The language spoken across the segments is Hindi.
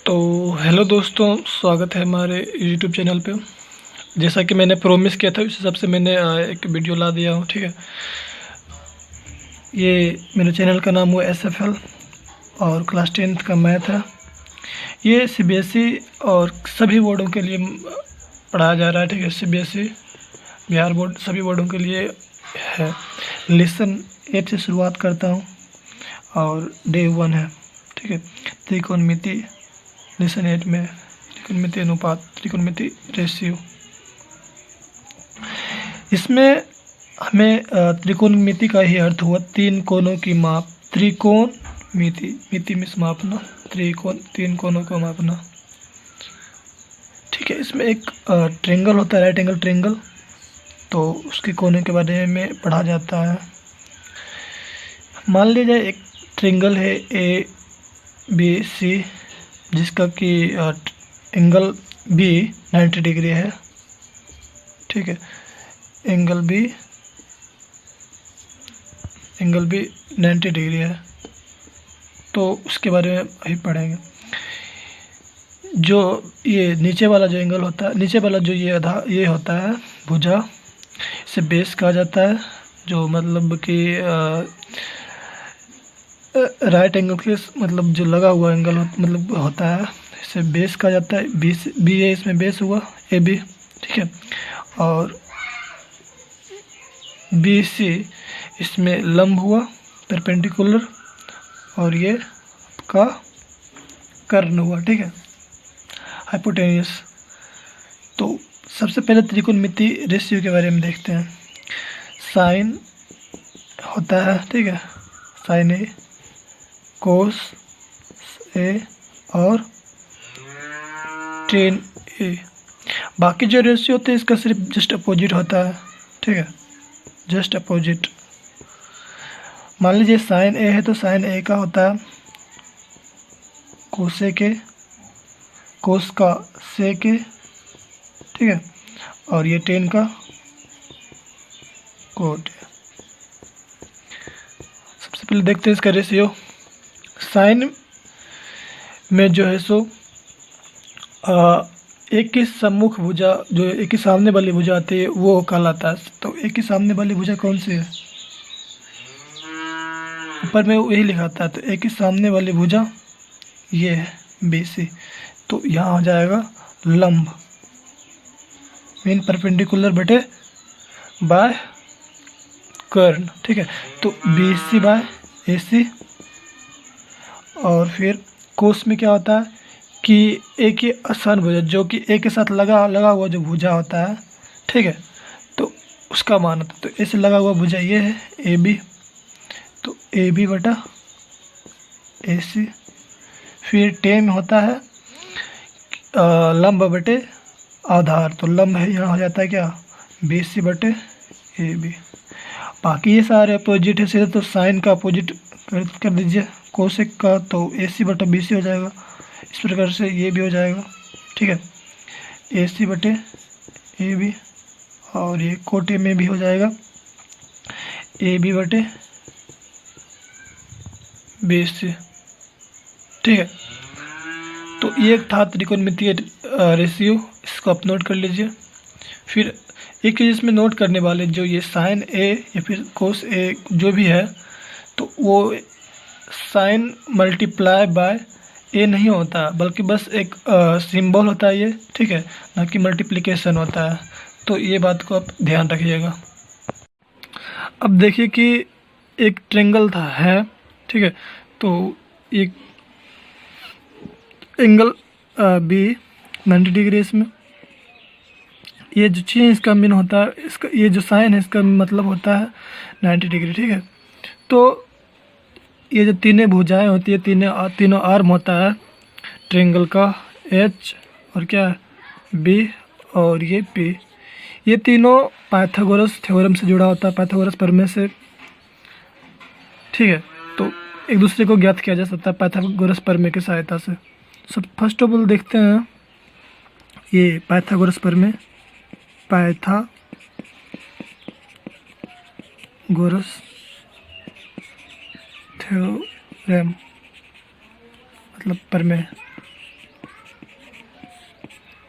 तो हेलो दोस्तों, स्वागत है हमारे यूट्यूब चैनल पे। जैसा कि मैंने प्रॉमिस किया था उस हिसाब से मैंने एक वीडियो ला दिया हूँ। ठीक है, ये मेरे चैनल का नाम हुआ SFL और क्लास 10th का मैथ है। ये CBSE और सभी बोर्डों के लिए पढ़ाया जा रहा है। ठीक है, CBSE, बिहार बोर्ड, सभी बोर्डों के लिए है। लेसन 8 से शुरुआत करता हूँ और डे 1 है। ठीक है, त्रिकोणमिति लेसन 8 में त्रिकोणमिति अनुपात, त्रिकोणमिति रेशियो। इसमें हमें त्रिकोणमिति का ही अर्थ हुआ तीन कोणों की माप। त्रिकोणमिति, मिति में मापना, त्रिकोण तीन कोणों को मापना। ठीक है, इसमें एक ट्रेंगल होता है, राइट एंगल ट्रेंगल, तो उसके कोने के बारे में पढ़ा जाता है। मान लीजिए एक ट्रेंगल है ABC, जिसका कि एंगल B 90 डिग्री है। ठीक है, एंगल B 90 डिग्री है, तो उसके बारे में अभी पढ़ेंगे। जो ये नीचे वाला जो एंगल होता है, नीचे वाला जो ये होता है भुजा, इसे बेस कहा जाता है। जो मतलब कि राइट एंगल के मतलब जो लगा हुआ एंगल मतलब होता है, इसे बेस कहा जाता है। बी है, इसमें बेस हुआ AB। ठीक है, और BC इसमें लंब हुआ, परपेंडिकुलर, और ये का कर्ण हुआ। ठीक है, हाइपोटेन्यूस। तो सबसे पहले त्रिकोणमिति रेशियो के बारे में देखते हैं। साइन होता है, ठीक है, साइन A, कोस A और टेन A। बाकी जो रेशियो होते हैं इसका सिर्फ जस्ट अपोजिट होता है। ठीक है, जस्ट अपोजिट। मान लीजिए साइन A है तो साइन A का होता है कोस A के, कोस का सेक A। ठीक है, और ये टेन का कोट। सबसे पहले देखते हैं इसका रेशियो। साइन में जो है सो एक की सम्मुख भुजा, जो एक की सामने वाली भुजा आती है वो कहलाता है। तो एक की सामने वाली भुजा कौन सी है? ऊपर में वही लिखा था। तो एक की सामने वाली भुजा ये है BC, तो यहाँ हो जाएगा लंब, मीन परपेंडिकुलर बटे बाय कर्ण। ठीक है, तो BC बाय AC। और फिर कोस में क्या होता है कि एक ही आसान भुजा, जो कि एक के साथ लगा हुआ जो भुजा होता है, ठीक है, तो उसका मान होता है। तो ऐसे लगा हुआ भुजा ये है AB, तो AB बटा AC। फिर टेन होता है लंब बटे आधार, तो लंब है यहाँ हो जाता है क्या, BC बटे AB। बाकी ये सारे अपोजिट है सीधे, तो साइन का अपोजिट कर दीजिए, कोसेक का तो AC बटा BC हो जाएगा। इस प्रकार से ये भी हो जाएगा। ठीक है, AC बटे AB, और ये कोटे में भी हो जाएगा AB बटे BC। ठीक है, तो ये था त्रिकोणमितीय रेशियो, इसको आप नोट कर लीजिए। फिर एक चीज़ इसमें नोट करने वाले, जो ये साइन A या फिर कोस A जो भी है, तो वो साइन मल्टीप्लाई बाय A नहीं होता, बल्कि बस एक सिंबल होता है ये। ठीक है, ना कि मल्टीप्लिकेशन होता है। तो ये बात को आप ध्यान रखिएगा। अब देखिए कि एक ट्रेंगल था है, ठीक है, तो एक एंगल B 90 डिग्री, इसमें ये जो चीज़ इसका मीन होता है, इसका ये जो साइन है इसका मतलब होता है 90 डिग्री। ठीक है, तो ये जो तीनों भुजाएं होती है, तीनों आर्म होता है ट्रेंगल का, H और क्या B और ये P, ये तीनों पाइथागोरस थ्योरम से जुड़ा होता है, पाइथागोरस प्रमेय से। ठीक है, तो एक दूसरे को ज्ञात किया जा सकता है पाइथागोरस प्रमेय की सहायता से। सब फर्स्ट ऑफ ऑल देखते हैं ये पाइथागोरस प्रमेय, पाइथागोरस थ्योरम मतलब प्रमेय।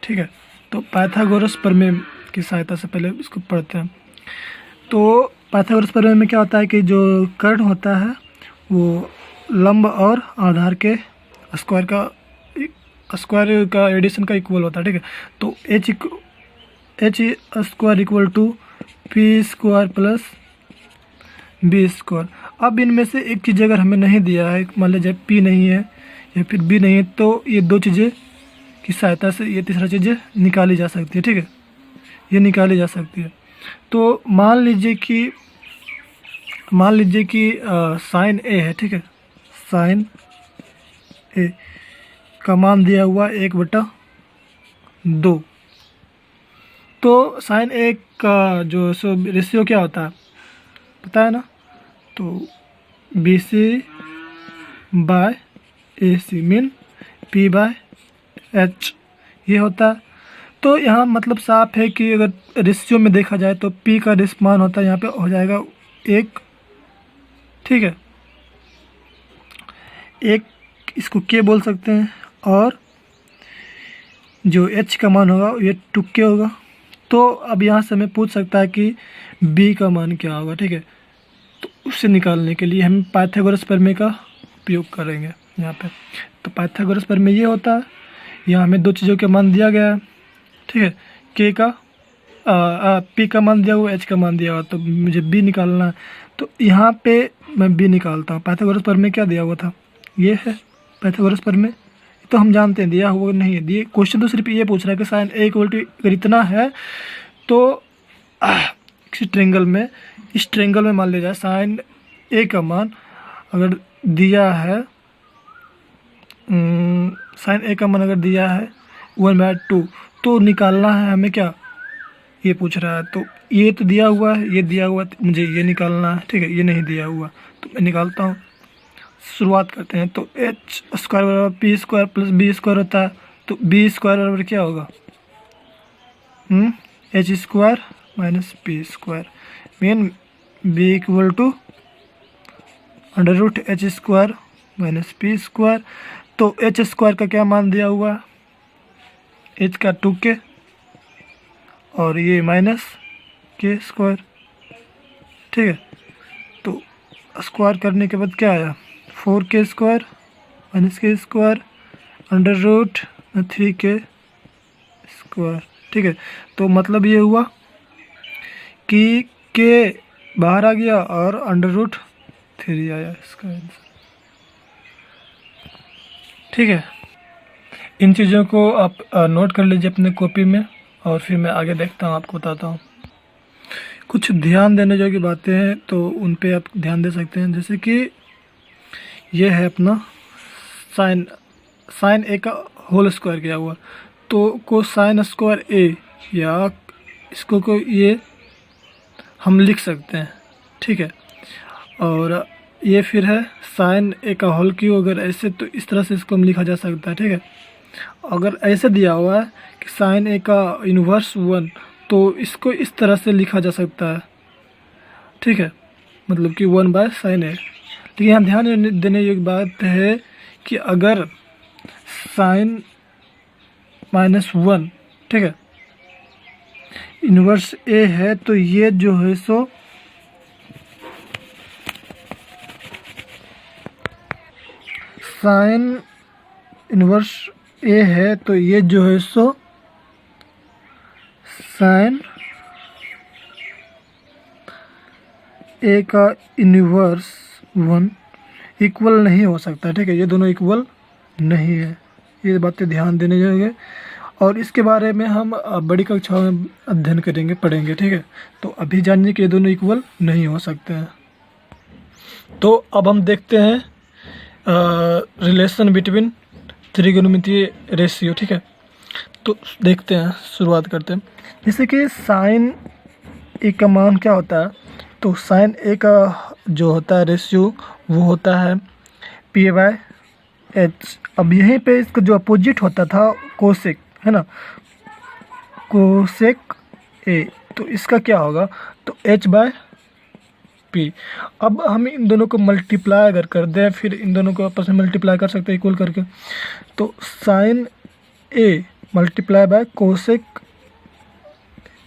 ठीक है। तो पाइथागोरस प्रमेय की सहायता से पहले इसको पढ़ते हैं। तो पाइथागोरस प्रमेय में क्या होता है कि जो कर्ण होता है वो लंब और आधार के स्क्वायर का एडिशन का इक्वल होता है, ठीक है। तो h square equal to p square plus b square. अब इनमें से एक चीज़ अगर हमें नहीं दिया है, मान लीजिए पी नहीं है या फिर बी नहीं है, तो ये दो चीज़ें की सहायता से ये तीसरा चीज़ें निकाली जा सकती है, ठीक है। ये निकाली जा सकती है। तो मान लीजिए कि साइन ए है, ठीक है। साइन ए का मान दिया हुआ 1/2। तो साइन ए का जो रेशियो क्या होता है पता है ना, तो b c by a c mean p by h ये होता है। तो यहाँ मतलब साफ है कि अगर रेशियो में देखा जाए तो पी का मान होता है यहाँ पे हो जाएगा 1, ठीक है। 1 इसको के बोल सकते हैं, और जो एच का मान होगा ये 2k होगा। तो अब यहाँ से हमें पूछ सकता है कि बी का मान क्या होगा, ठीक है। तो उससे निकालने के लिए हम पाइथागोरस प्रमेय का उपयोग करेंगे यहाँ पे। तो पाइथागोरस प्रमेय ये होता है, यहाँ हमें दो चीज़ों का मान दिया गया है, ठीक है। के का पी का मान दिया हुआ, एच का मान दिया हुआ, तो मुझे बी निकालना है। तो यहाँ पे मैं बी निकालता हूँ। पाइथागोरस प्रमेय क्या दिया हुआ था, ये है पाइथागोरस प्रमेय, तो हम जानते हैं दिया हुआ नहीं है। दिए क्वेश्चन तो सिर्फ ये पूछ रहा है कि साइन ए इक्वल टू अगर इतना है तो इस ट्रेंगल में मान लिया जाए साइन ए का मान अगर दिया है, साइन ए का मान अगर दिया है 1/2, तो निकालना है हमें क्या, ये पूछ रहा है। तो ये तो दिया हुआ है, ये दिया हुआ है, तो मुझे ये निकालना है, ठीक है। ये नहीं दिया हुआ तो मैं निकालता हूँ। शुरुआत करते हैं। तो एच स्क्वायर बराबर p square plus b square होता है। तो बी स्क्वायर बराबर क्या होगा, h square minus p square mean b equal to √एच स्क्वायर माइनस पी स्क्वायर। तो एच स्क्वायर का क्या मान दिया हुआ, एच का 2k और ये माइनस के स्क्वायर, ठीक है। तो स्क्वायर करने के बाद क्या आया, 4k स्क्वायर माइनस के स्क्वायर √3k स्क्वायर, ठीक है। तो मतलब ये हुआ कि k बाहर आ गया और √3 आया इसका आंसर, ठीक है। इन चीज़ों को आप नोट कर लीजिए अपने कॉपी में, और फिर मैं आगे देखता हूँ, आपको बताता हूँ। कुछ ध्यान देने जो की बातें हैं तो उन पे आप ध्यान दे सकते हैं। जैसे कि ये है अपना साइन ए का होल स्क्वायर किया हुआ, तो कोसाइन स्क्वायर ए या इसको को ये हम लिख सकते हैं, ठीक है। और ये फिर है साइन ए का होल क्यूब, अगर ऐसे तो इस तरह से इसको हम लिखा जा सकता है, ठीक है। अगर ऐसे दिया हुआ है कि साइन ए का इन्वर्स 1, तो इसको इस तरह से लिखा जा सकता है, ठीक है, मतलब कि 1/sin a। लेकिन यहाँ ध्यान देने योग्य बात है कि अगर साइन -1, ठीक है, इन्वर्स a है, तो ये जो है सो साइन इन्वर्स a है, तो ये जो है सो साइन ए का इन्वर्स 1 इक्वल नहीं हो सकता, ठीक है। ये दोनों इक्वल नहीं है, ये बातें ध्यान देने जाएंगे, और इसके बारे में हम बड़ी कक्षाओं में अध्ययन करेंगे, पढ़ेंगे, ठीक है। तो अभी जानिए कि ये दोनों इक्वल नहीं हो सकते हैं। तो अब हम देखते हैं रिलेशन बिटवीन त्रिकोणमितीय रेशियो, ठीक है। तो देखते हैं, शुरुआत करते हैं। जैसे कि साइन ए का मान क्या होता है, तो साइन ए का जो होता है रेशियो वो होता है p/h। अब यहीं पे इसका जो अपोजिट होता था कोसेक, है ना, कोसेक ए, तो इसका क्या होगा, तो h/p। अब हम इन दोनों को मल्टीप्लाई अगर कर दें, फिर इन दोनों को आपस में मल्टीप्लाई कर सकते हैं इक्वल करके, तो sine a multiply by cosec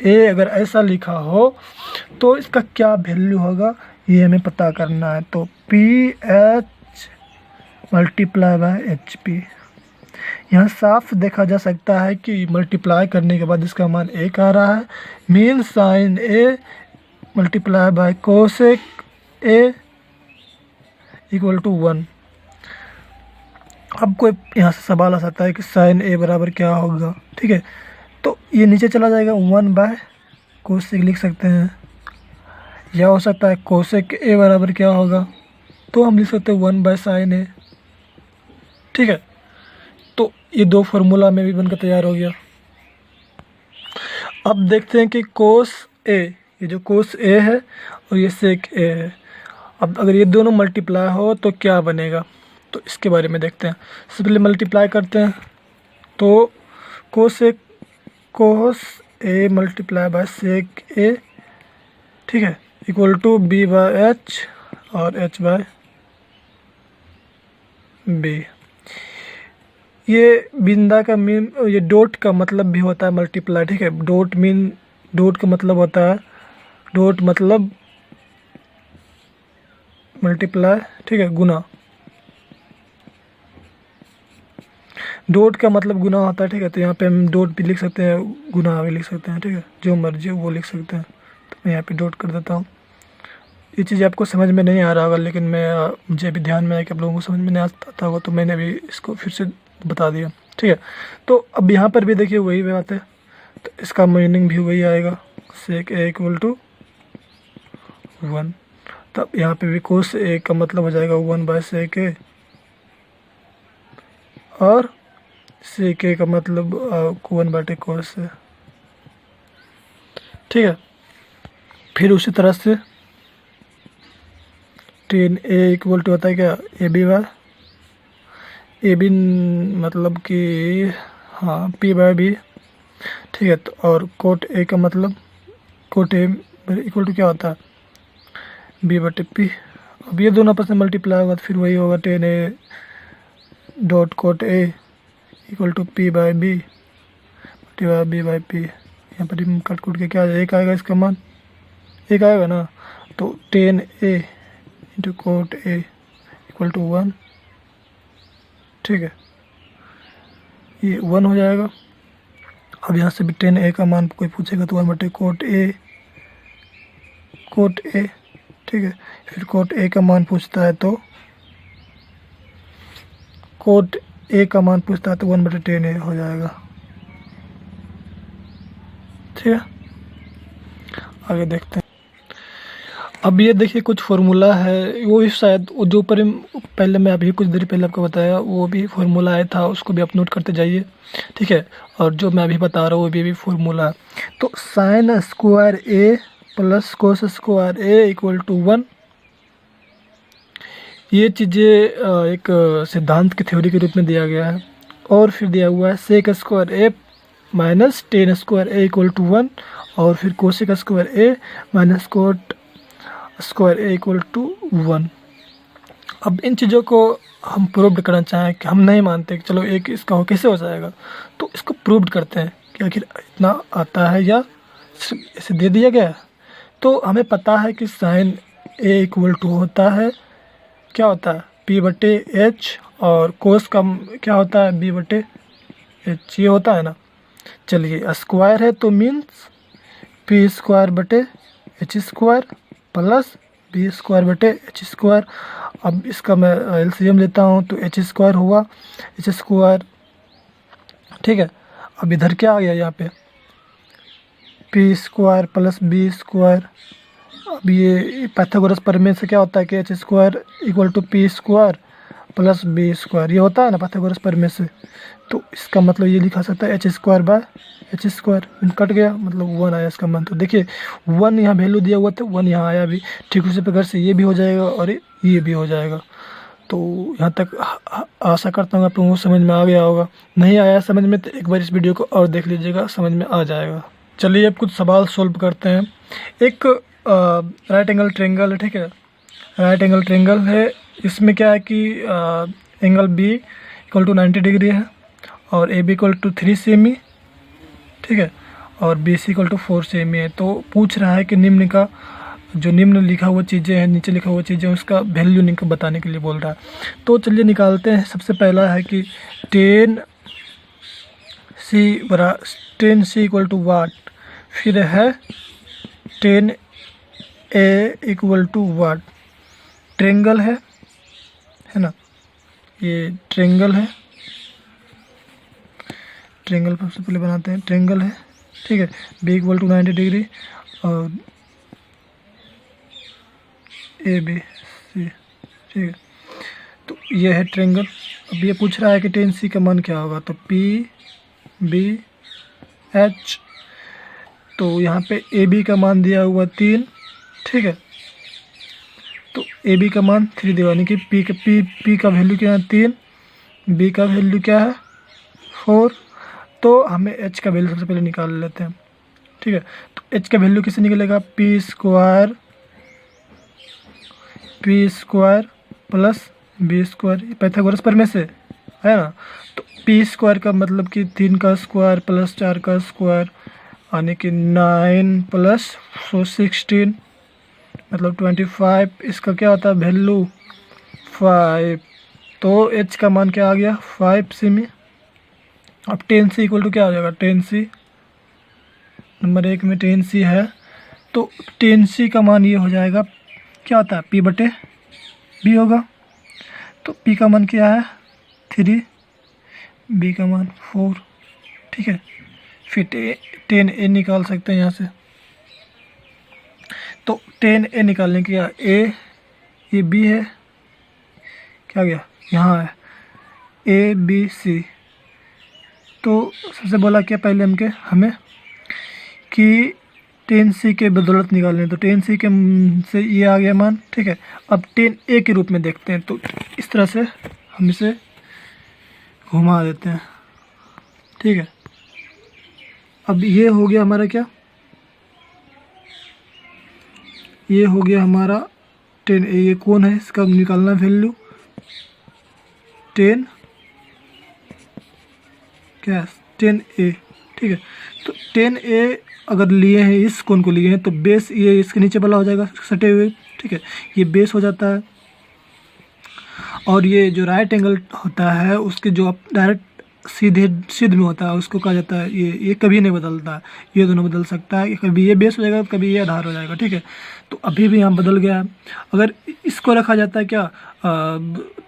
a अगर ऐसा लिखा हो तो इसका क्या वैल्यू होगा ये हमें पता करना है। तो P H multiply by H P, यहाँ साफ देखा जा सकता है कि मल्टीप्लाई करने के बाद इसका मान एक आ रहा है, mean sine a multiply by cosec a equal to 1। अब कोई यहाँ से सवाल आ सकता है कि साइन ए बराबर क्या होगा, ठीक है। तो ये नीचे चला जाएगा, 1 बाय कोसेक लिख सकते हैं, या हो सकता है कोसेक ए बराबर क्या होगा, तो हम लिख सकते हैं 1 बाय साइन ए, ठीक है। तो ये दो फार्मूला में भी बनकर तैयार हो गया। अब देखते हैं कि कोस ए, ये जो कोस ए है और ये सेक ए है, अब अगर ये दोनों मल्टीप्लाई हो तो क्या बनेगा, तो इसके बारे में देखते हैं। सबसे पहले मल्टीप्लाई करते हैं, तो कोस ए मल्टीप्लाई बाय सेक ए, ठीक है, equal to b by h और एच बाय बी। ये बिंदा का मीन, ये डॉट का मतलब भी होता है मल्टीप्लाई, ठीक है। डॉट का मतलब होता है, डॉट मतलब मल्टीप्लाई, ठीक है, गुना। डॉट का मतलब गुना होता है, ठीक है। तो यहाँ पे हम डॉट भी लिख सकते हैं, गुना भी लिख सकते हैं, ठीक है, जो मर्जी हो वो लिख सकते हैं। तो मैं यहाँ पे डॉट कर देता हूँ। ये चीज़ आपको समझ में नहीं आ रहा होगा, लेकिन मुझे अभी ध्यान में आया कि आप लोगों को समझ में नहीं आता होगा, तो मैंने अभी इसको फिर से बता दिया, ठीक है। तो अब यहाँ पर भी देखिए वही बात है, तो इसका मीनिंग भी वही आएगा, सेक ए इक्वल टू 1। तब यहाँ पे भी कोस ए का मतलब हो जाएगा 1 बाय सेक ए, और सेक ए का मतलब 1 बाय कोस ए, ठीक है। फिर उसी तरह से टेन ए इक्वल टू होता है क्या, a b by a b, मतलब कि हाँ पी बाय बी, ठीक है। तो और कोट ए का मतलब कोट ए इक्वल टू क्या होता है, बी बटे पी। अब ये दोनों आपस में मल्टीप्लाई होगा तो फिर वही होगा, tan a dot cot a equal to p by b बटे बी बाय पी। यहाँ पर कट कुट के क्या एक आएगा, इसका मान एक आएगा ना, तो tan a into cot a equal to 1, ठीक है, ये 1 हो जाएगा। अब यहाँ से भी टेन ए का मान कोई पूछेगा तो 1 बटे कोट ए, ठीक है। फिर कोट ए का मान पूछता है तो 1 बटे टेन ए हो जाएगा, ठीक है। आगे देखते हैं। अब ये देखिए कुछ फार्मूला है, वो भी शायद वो जो ऊपर पहले मैं अभी कुछ देर पहले आपको बताया वो भी फार्मूला आया था, उसको भी आप नोट करते जाइए, ठीक है। और जो मैं अभी बता रहा हूँ वो भी फार्मूला है। तो sine square a plus cos square a equal to 1, ये चीज़ें एक सिद्धांत की थ्योरी के रूप में दिया गया है। और फिर दिया हुआ है sec square a minus tan square a equal to 1, और फिर cosec square a minus cot square a equal to 1। अब इन चीज़ों को हम प्रूव करना चाहें कि हम नहीं मानते कि चलो एक इसका हो कैसे हो जाएगा, तो इसको प्रूव करते हैं कि आखिर इतना आता है या इसे दे दिया गया है। तो हमें पता है कि साइन ए इक्वल टू होता है, क्या होता है, पी बटे एच, और कोस का क्या होता है, बी बटे एच, ये होता है ना। चलिए स्क्वायर है तो मीन्स पी स्क्वायर बटे h square plus b square बटे एच स्क्वायर। अब इसका मैं एलसीएम लेता हूँ तो एच स्क्वायर हुआ एच स्क्वायर, ठीक है। अब इधर क्या आ गया, यहाँ पे p square plus b square. अब ये पाइथागोरस प्रमेय से क्या होता है कि h square equal to p square plus b square, ये होता है ना पाइथागोरस प्रमेय से। तो इसका मतलब ये लिखा सकता है H square by H square, cut गया, मतलब 1 आया इसका मान। तो देखिए 1 यहाँ वैल्यू दिया हुआ था, 1 यहाँ आया भी, ठीक उसी प्रकार से ये भी हो जाएगा और ये भी हो जाएगा। तो यहाँ तक आशा करता हूँ आप लोगों को समझ में आ गया होगा। नहीं आया समझ में तो एक बार इस वीडियो को और देख लीजिएगा, समझ में आ जाएगा। चलिए अब कुछ सवाल सोल्व करते हैं। एक राइट एंगल ट्रायंगल है, ठीक है, राइट एंगल ट्रायंगल है। इसमें क्या है कि angle b equal to 90 degree है, और ए बी इक्वल टू 3 सेमी, ठीक है, और बी सी इक्वल टू 4 सेमी है। तो पूछ रहा है कि निम्न का जो निम्न लिखा हुआ चीज़ें हैं, नीचे लिखा हुआ चीज़ें, उसका वैल्यू निम्न बताने के लिए बोल रहा है। तो चलिए निकालते हैं। सबसे पहला है कि 10C इक्वल टू वाट, फिर है 10A equal to watt. Triangle है ना, ये ट्रेंगल है, ट्रेंगल सबसे पहले बनाते हैं, ट्रेंगल है, ठीक है। बी इक्वल टू 90 डिग्री और ए बी सी, ठीक है। तो ये है ट्रेंगल। अब ये पूछ रहा है कि 10C का मान क्या होगा, तो P B H, तो यहाँ पे ए बी का मान दिया हुआ 3, ठीक है। तो ए बी का मान 3 दिया, यानी कि P का वैल्यू क्या है 3, B का वैल्यू क्या है 4। तो हमें H का वैल्यू सबसे पहले निकाल लेते हैं, ठीक है। तो H का वैल्यू किससे निकलेगा, p square plus b square, Pythagoras प्रमेय से है ना। तो पी स्क्वायर का मतलब कि 3 का स्क्वायर प्लस 4 का स्क्वायर, यानी कि 9 प्लस 16 मतलब 25। इसका क्या होता है वैल्यू 5। तो H का मान क्या आ गया 5 सेमी। अब 10C इक्वल टू क्या हो जाएगा, 10C नंबर 1 में 10C है, तो 10C का मान ये हो जाएगा, क्या होता है P बटे B होगा। तो P का मान क्या है 3, B का मान 4, ठीक है। फिर 10A निकाल सकते हैं यहाँ से। तो 10A निकालने के लिए A, ये B है, क्या गया यहाँ है A B C। तो सबसे बोला क्या पहले हमें कि 10C के बदौलत निकालने, तो 10C के से ये आ गया मान, ठीक है। अब 10A के रूप में देखते हैं, तो इस तरह से हम इसे घुमा देते हैं, ठीक है। अब ये हो गया हमारा क्या, ये हो गया हमारा 10A। ये कौन है, इसका निकालना वैल्यू 10 क्या 10A, ठीक है। तो 10A अगर लिए हैं, इस कोण को लिए हैं, तो बेस ये इसके नीचे वाला हो जाएगा सटे हुए, ठीक है, ये बेस हो जाता है। और ये जो राइट एंगल होता है उसके जो डायरेक्ट सिद्ध में होता है उसको कहा जाता है, ये कभी नहीं बदलता है, ये दोनों बदल सकता है, कभी ये बेस हो जाएगा कभी ये आधार हो जाएगा, ठीक है। तो अभी भी यहाँ बदल गया है। अगर इसको रखा जाता है क्या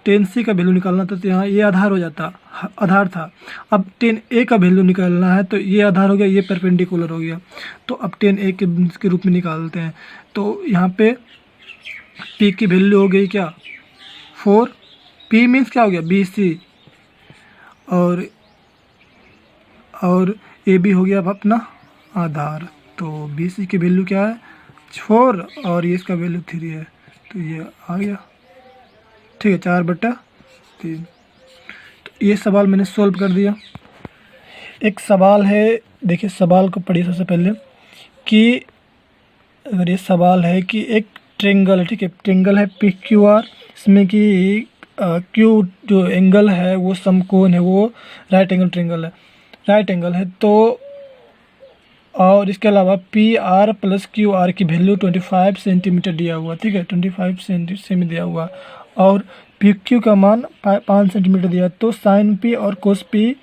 10C का वैल्यू निकालना था, तो यहाँ ये आधार हो जाता, आधार था। अब 10A का वैल्यू निकालना है, तो ये आधार हो गया, ये परपेंडिकुलर हो गया। तो अब 10A के रूप में निकालते हैं। तो यहाँ पे P की वैल्यू हो गई क्या 4, P मीन्स क्या हो गया BC, और AB हो गया अब अपना आधार। तो BC की वैल्यू क्या है 4 और ये इसका वैल्यू 3 है, तो ये आ गया, ठीक है, 4/3। तो ये सवाल मैंने सॉल्व कर दिया। एक सवाल है, देखिए सवाल को पढ़िए सबसे पहले कि अगर ये सवाल है कि एक ट्रेंगल है, ठीक है, ट्रेंगल है PQR, इसमें कि Q जो एंगल है वो समकोण है, वो राइट एंगल ट्रेंगल है, राइट एंगल है। तो और इसके अलावा PR प्लस QR की वैल्यू 25 सेंटीमीटर दिया हुआ, ठीक है, 25 सेंटीमीटर दिया हुआ, और PQ का मान 5 सेंटीमीटर दिया। तो साइन P और कोस P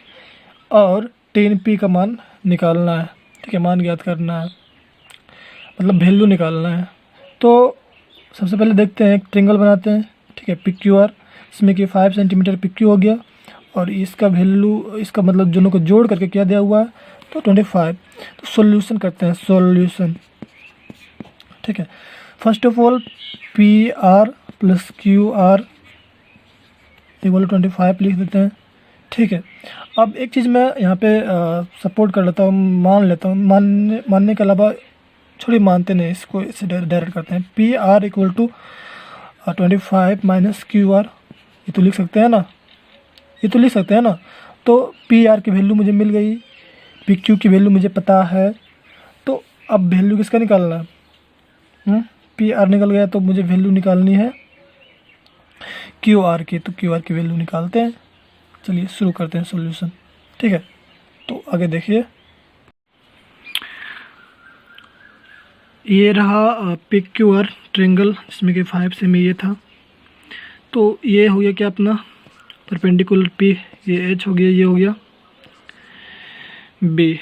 और टेन P का मान निकालना है, ठीक है, मान ज्ञात करना है, मतलब वैल्यू निकालना है। तो सबसे पहले देखते हैं, एक ट्रेंगल बनाते हैं, ठीक है, PQR, इसमें कि 5 सेंटीमीटर PQ हो गया, और इसका वैल्यू, इसका मतलब दोनों को जोड़ करके क्या दिया हुआ है, तो 25। तो सॉल्यूशन करते हैं, सॉल्यूशन, ठीक है। First of all PR plus QR equal 25 लिख देते हैं, ठीक है। अब एक चीज़ मैं यहाँ पे सपोर्ट कर लेता हूँ, मान लेता हूँ, मानने के अलावा छोड़ी मानते नहीं, इसको इसे डायरेक्ट करते हैं। PR equal to 25 minus QR, ये तो लिख सकते हैं ना, ये तो लिख सकते हैं ना। तो PR की वैल्यू मुझे मिल गई, PQ की वैल्यू मुझे पता है, तो अब वैल्यू किसका निकालना है, PR निकल गया, तो मुझे वैल्यू निकालनी है QR की। तो QR की वैल्यू निकालते हैं, चलिए शुरू करते हैं सॉल्यूशन, ठीक है, तो आगे देखिए, ये रहा पिक क्यू आर ट्रेंगल, जिसमें कि 5 सेमी ये था। तो ये हो गया क्या अपना परपेंडिकुलर पी, ये एच हो गया, ये हो गया बी।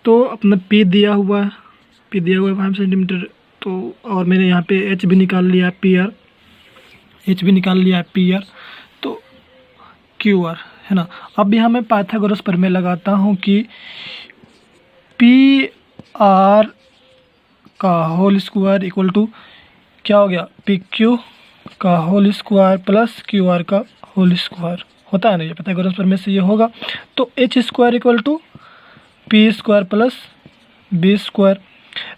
तो अपना पी दिया हुआ है, 5 सेंटीमीटर। तो और मैंने यहाँ पे एच भी निकाल लिया, पी आर, एच भी निकाल लिया, पी आर, तो क्यू आर है ना। अब यहाँ मैं पाइथागोरस प्रमेय लगाता हूँ कि पी आर का होल स्क्वायर इक्वल टू क्या हो गया, पी क्यू का whole square plus q r का होल स्क्वायर, होता है ना ये पाइथागोरस प्रमेय से ये होगा। तो h square equal to p square plus b square.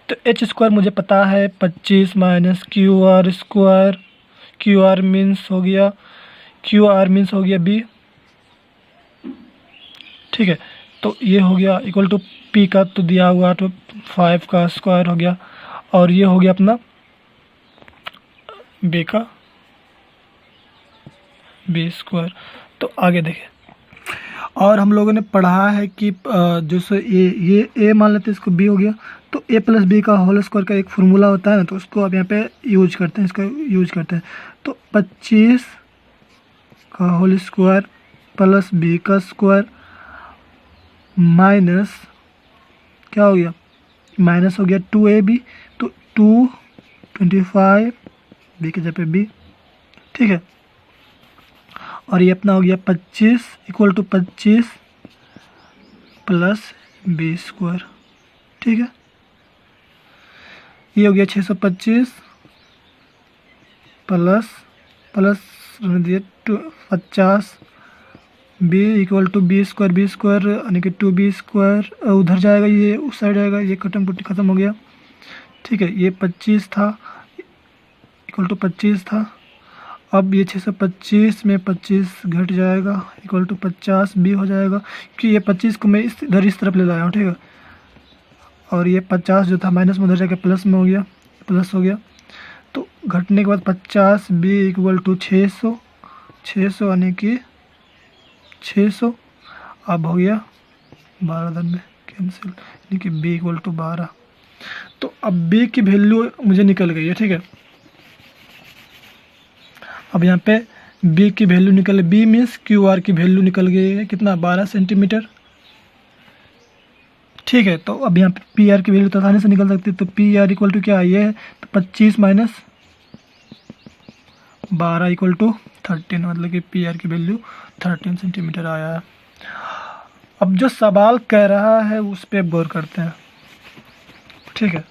तो एच स्क्वायर मुझे पता है 25 minus q r square, q r means हो गया बी, ठीक है। तो ये हो गया इक्वल टू पी का तो दिया हुआ तो 5 का स्क्वायर हो गया, और ये हो गया अपना बी का बी स्क्वायर। तो आगे देखें, और हम लोगों ने पढ़ा है कि जो सो ये ए मान लेते हैं, इसको बी हो गया। तो ए प्लस बी का होल स्क्वायर का एक फार्मूला होता है ना, तो उसको अब यहाँ पे यूज करते हैं, इसका यूज करते हैं। तो 25 का होल स्क्वायर प्लस बी का स्क्वायर माइनस क्या हो गया, माइनस हो गया 2ab, तो 225 बी के जगह बी, ठीक है। और ये अपना हो गया 25 equal to 25 plus b square, ठीक है। ये हो गया 625 प्लस दिए 50 b equal to b square यानी कि 2b स्क्वायर, उधर जाएगा, ये उस साइड आएगा, ये कटम पुट्टी ख़त्म हो गया, ठीक है। ये 25 था इक्वल टू 25 था। अब ये 625 में 25 घट जाएगा इक्वल टू 50 बी हो जाएगा, क्योंकि ये 25 को मैं इधर इस तरफ ले लाया हूँ, ठीक है। और ये 50 जो था माइनस में उधर जाकर प्लस में हो गया, प्लस हो गया। तो घटने के बाद 50 बी इक्वल टू 600 यानी कि 600। अब हो गया 12 दर में कैंसिल, यानी कि बी इक्वल टू 12। तो अब बी की वैल्यू मुझे निकल गई है, ठीक है। अब यहाँ पे बी की वैल्यू निकल, बी मीन्स क्यू आर की वैल्यू निकल गई है कितना, 12 सेंटीमीटर, ठीक है। तो अब यहाँ पे पी आर की वैल्यू तो आसानी से निकल सकती है। तो पी आर इक्वल टू क्या है, ये है तो 25 माइनस 12 इक्वल टू 13, मतलब कि पी आर की वैल्यू 13 सेंटीमीटर आया है। अब जो सवाल कह रहा है उस पर गौर करते हैं, ठीक है।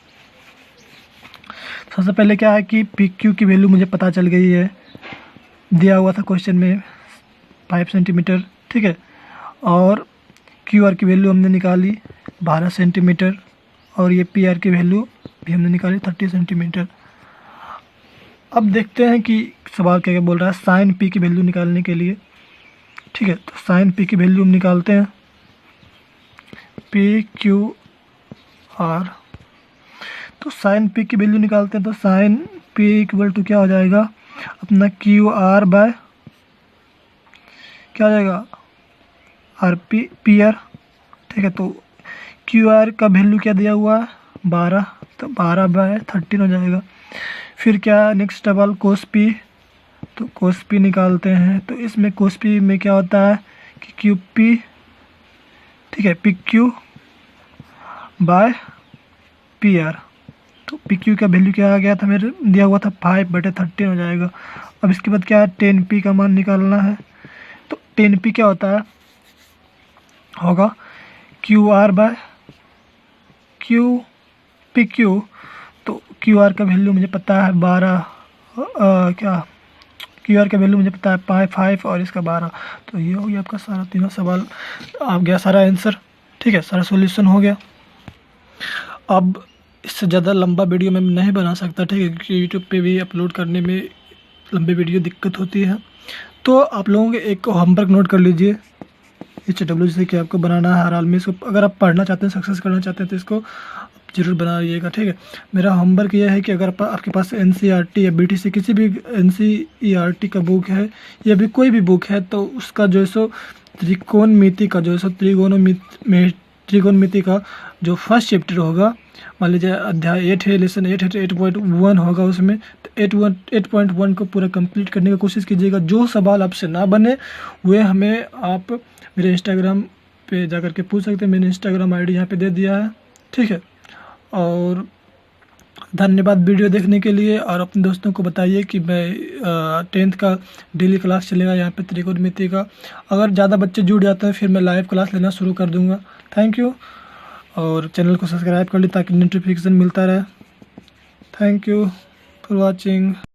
सबसे पहले क्या है कि पी क्यू की वैल्यू मुझे पता चल गई है, दिया हुआ था क्वेश्चन में 5 सेंटीमीटर, ठीक है। और क्यू आर की वैल्यू हमने निकाली 12 सेंटीमीटर, और ये पी आर की वैल्यू भी हमने निकाली 30 सेंटीमीटर। अब देखते हैं कि सवाल क्या क्या बोल रहा है साइन पी की वैल्यू निकालने के लिए, ठीक है। तो साइन पी की वैल्यू हम निकालते हैं, पी क्यू आर। तो साइन पी की वैल्यू निकालते हैं, तो साइन पी इक्वल टू क्या हो जाएगा अपना क्यू आर बाय क्या हो जाएगा आर पी आर, ठीक है। तो क्यू आर का वैल्यू क्या दिया हुआ है 12, तो 12 बाय 13 हो जाएगा। फिर क्या नेक्स्ट सवाल कोस पी, तो कोस पी निकालते हैं। तो इसमें कोस पी में क्या होता है कि क्यू पी, ठीक है, P Q by P R. तो पी क्यू का वैल्यू क्या आ गया था, मेरे दिया हुआ था 5/13 हो जाएगा। अब इसके बाद क्या है 10 पी का मान निकालना है। तो 10 पी क्या होता है, होगा q r by q p q. तो क्यू आर का वैल्यू मुझे पता है 12, क्या क्यू आर का वैल्यू मुझे पता है 5 और इसका 12। तो ये हो गया आपका सारा तीनों सवाल आ गया, सारा आंसर, ठीक है, सारा सॉल्यूशन हो गया। अब इससे ज़्यादा लंबा वीडियो मैं नहीं बना सकता, ठीक है, क्योंकि यूट्यूब पे भी अपलोड करने में लंबी वीडियो दिक्कत होती है। तो आप लोगों के एक होमवर्क नोट कर लीजिए, HW से कि आपको बनाना है हर हाल में। इसको अगर आप पढ़ना चाहते हैं, सक्सेस करना चाहते हैं, तो इसको ज़रूर बनाइएगा, ठीक है। मेरा होमवर्क यह है कि अगर आपके पास NCERT या BTC किसी भी NCERT का बुक है या भी कोई भी बुक है, तो उसका जो है सो त्रिकोणमिति का जो है त्रिकोणमिति का जो फर्स्ट चैप्टर होगा, मान लीजिए अध्याय 8 है, लेसन 8 है तो 8.1 होगा उसमें, तो 8.1 को पूरा कंप्लीट करने की कोशिश कीजिएगा। जो सवाल आपसे ना बने वे हमें आप मेरे इंस्टाग्राम पे जाकर के पूछ सकते हैं। मैंने इंस्टाग्राम आईडी यहाँ पे दे दिया है, ठीक है। और धन्यवाद वीडियो देखने के लिए, और अपने दोस्तों को बताइए कि मैं 10th का डेली क्लास चलेगा यहाँ पे त्रिकोणमिति का। अगर ज़्यादा बच्चे जुड़ जाते हैं फिर मैं लाइव क्लास लेना शुरू कर दूँगा। थैंक यू, और चैनल को सब्सक्राइब कर ली ताकि नोटिफिकेशन मिलता रहे। Thank you for watching.